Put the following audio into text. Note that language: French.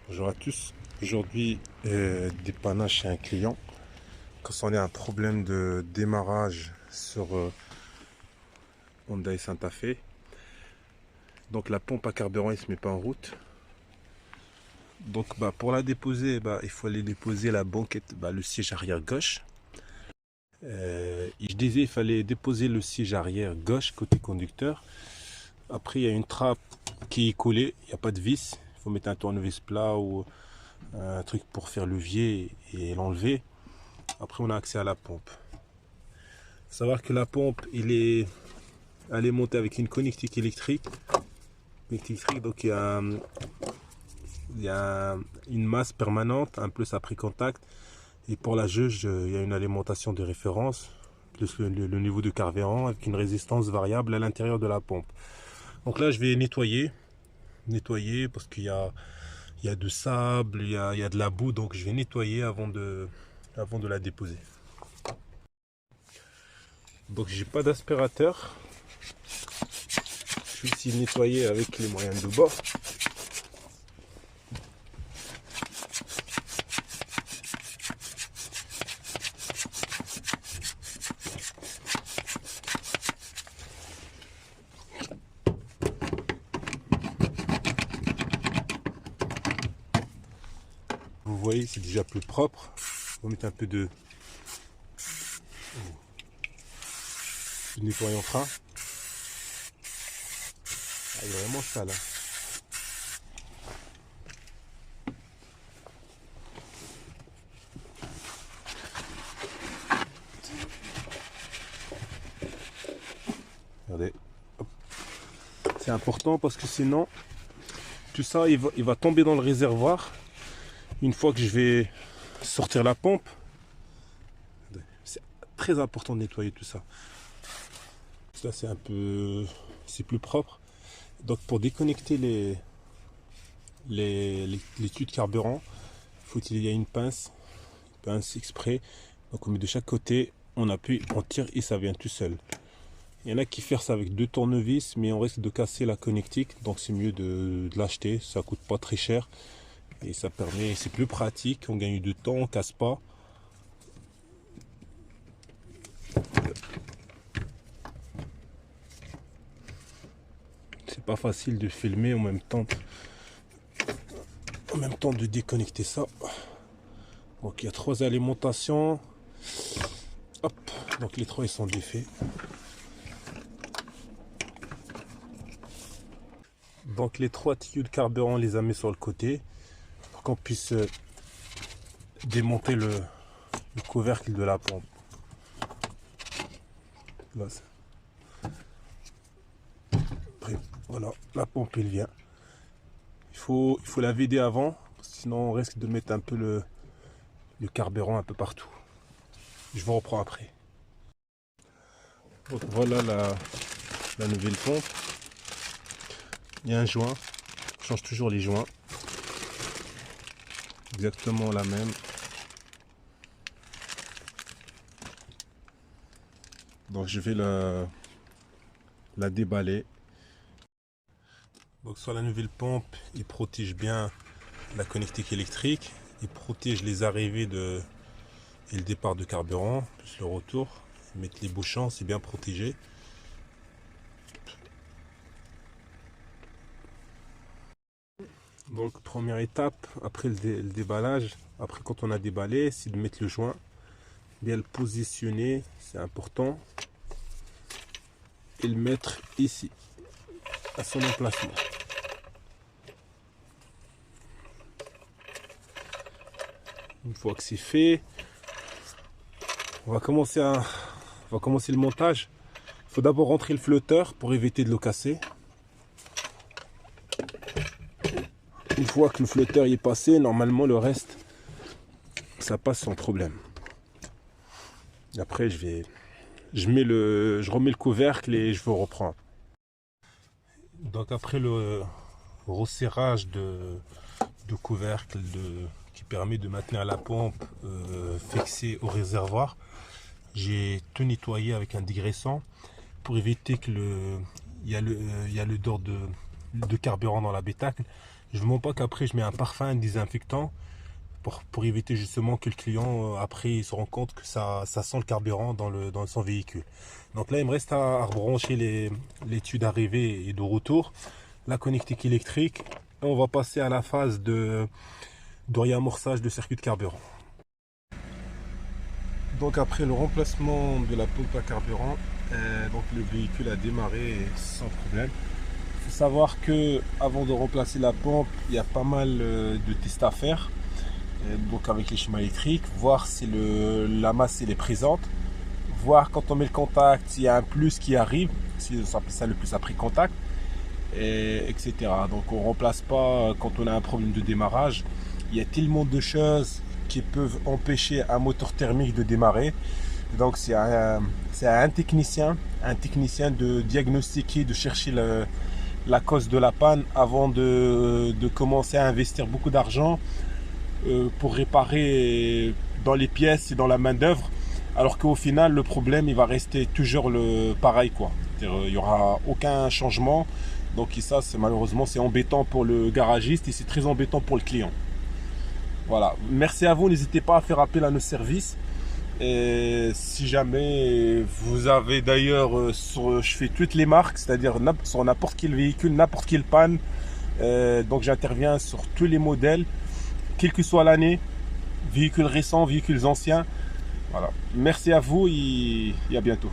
Bonjour à tous. Aujourd'hui, dépannage chez un client. Concernant un problème de démarrage sur Hyundai Santa Fe. Donc la pompe à carburant il se met pas en route. Donc pour la déposer, il faut aller déposer la banquette, le siège arrière gauche. Je disais il fallait déposer le siège arrière gauche côté conducteur. Après il y a une trappe qui est collée, il n'y a pas de vis. Il faut mettre un tournevis plat ou un truc pour faire levier et l'enlever. Après on a accès à la pompe. Faut savoir que la pompe elle est montée avec une connectique électrique. Donc il y a une masse permanente, un plus après contact. Et pour la jauge, il y a une alimentation de référence, plus le niveau de carburant avec une résistance variable à l'intérieur de la pompe. Donc là je vais nettoyer parce qu'il y a du sable, il y a de la boue, donc je vais nettoyer avant de la déposer. Donc j'ai pas d'aspirateur. Je vais ici nettoyer avec les moyens de bord. Vous voyez, c'est déjà plus propre. On va mettre un peu de nettoyant frein. Ah, il est vraiment sale. Regardez. C'est important parce que sinon, tout ça, il va tomber dans le réservoir. Une fois que je vais sortir la pompe, c'est très important de nettoyer tout ça. Là, c'est plus propre. Donc, pour déconnecter les tubes de carburant, il y a une pince exprès. Donc, on met de chaque côté, on appuie, on tire et ça vient tout seul. Il y en a qui font ça avec 2 tournevis, mais on risque de casser la connectique. Donc, c'est mieux de l'acheter. Ça coûte pas très cher. Et ça permet, c'est plus pratique, on gagne du temps, on casse pas. C'est pas facile de filmer en même temps de déconnecter ça. Donc il y a 3 alimentations. Hop, donc les 3 ils sont défaits. Donc les 3 tuyaux de carburant on les a mis sur le côté pour qu'on puisse démonter le couvercle de la pompe. Là, après, voilà, la pompe il vient. Il faut la vider avant, sinon on risque de mettre un peu le carburant un peu partout. Je vous reprends après. Donc voilà la nouvelle pompe. Il y a un joint, on change toujours les joints. Exactement la même. Donc je vais la déballer. Donc sur la nouvelle pompe, il protège bien la connectique électrique. Il protège les arrivées et le départ de carburant, plus le retour. Mettre les bouchons, c'est bien protégé. Donc première étape, après le déballage, après quand on a déballé, c'est de mettre le joint, bien le positionner, c'est important. Et le mettre ici, à son emplacement. Une fois que c'est fait, on va commencer le montage. Il faut d'abord rentrer le flotteur pour éviter de le casser. Une fois que le flotteur y est passé, normalement le reste, ça passe sans problème. Et après je remets le couvercle et je vous reprends. Donc après le resserrage de couvercle qui permet de maintenir la pompe fixée au réservoir, j'ai tout nettoyé avec un dégraissant pour éviter que il y a l'odeur de carburant dans l'habitacle. Je ne mens pas qu'après je mets un parfum, un désinfectant pour éviter justement que le client après il se rend compte que ça sent le carburant dans son véhicule. Donc là il me reste à rebrancher les tuyaux d'arrivée et de retour, la connectique électrique, et on va passer à la phase de réamorçage de circuit de carburant. Donc après le remplacement de la pompe à carburant, donc le véhicule a démarré sans problème. Il faut savoir que avant de remplacer la pompe, il y a pas mal de tests à faire. Donc avec les schémas électriques, voir si la masse elle est présente, voir quand on met le contact s'il y a un plus qui arrive, si on appelle ça le plus après contact, etc. Donc on ne remplace pas quand on a un problème de démarrage. Il y a tellement de choses qui peuvent empêcher un moteur thermique de démarrer. Donc c'est à un technicien de diagnostiquer, de chercher la cause de la panne avant de commencer à investir beaucoup d'argent pour réparer dans les pièces et dans la main d'œuvre, alors qu'au final le problème il va rester toujours pareil quoi. Il n'y aura aucun changement. Donc ça malheureusement c'est embêtant pour le garagiste et c'est très embêtant pour le client. Voilà, merci à vous, n'hésitez pas à faire appel à nos services. Et si jamais vous avez d'ailleurs, je fais toutes les marques, c'est-à-dire sur n'importe quel véhicule, n'importe quelle panne. Donc j'interviens sur tous les modèles, quelle que soit l'année, véhicules récents, véhicules anciens. Voilà, merci à vous et à bientôt.